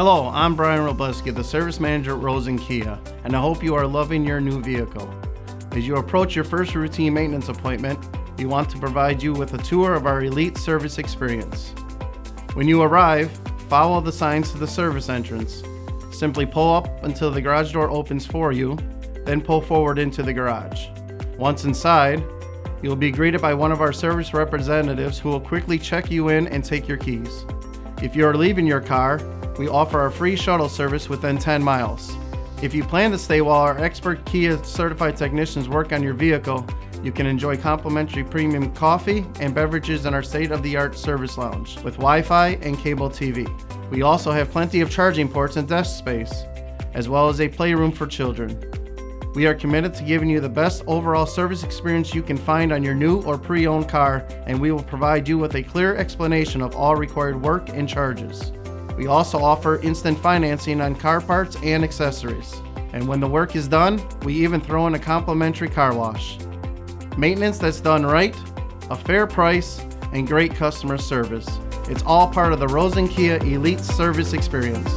Hello, I'm Brian Wroblewski, the service manager at Rosen Kia, and I hope you are loving your new vehicle. As you approach your first routine maintenance appointment, we want to provide you with a tour of our elite service experience. When you arrive, follow the signs to the service entrance. Simply pull up until the garage door opens for you, then pull forward into the garage. Once inside, you'll be greeted by one of our service representatives who will quickly check you in and take your keys. If you are leaving your car, we offer our free shuttle service within 10 miles. If you plan to stay while our expert Kia certified technicians work on your vehicle, you can enjoy complimentary premium coffee and beverages in our state-of-the-art service lounge with Wi-Fi and cable TV. We also have plenty of charging ports and desk space, as well as a playroom for children. We are committed to giving you the best overall service experience you can find on your new or pre-owned car, and we will provide you with a clear explanation of all required work and charges. We also offer instant financing on car parts and accessories. And when the work is done, we even throw in a complimentary car wash. Maintenance that's done right, a fair price, and great customer service. It's all part of the Rosen Kia Elite Service Experience.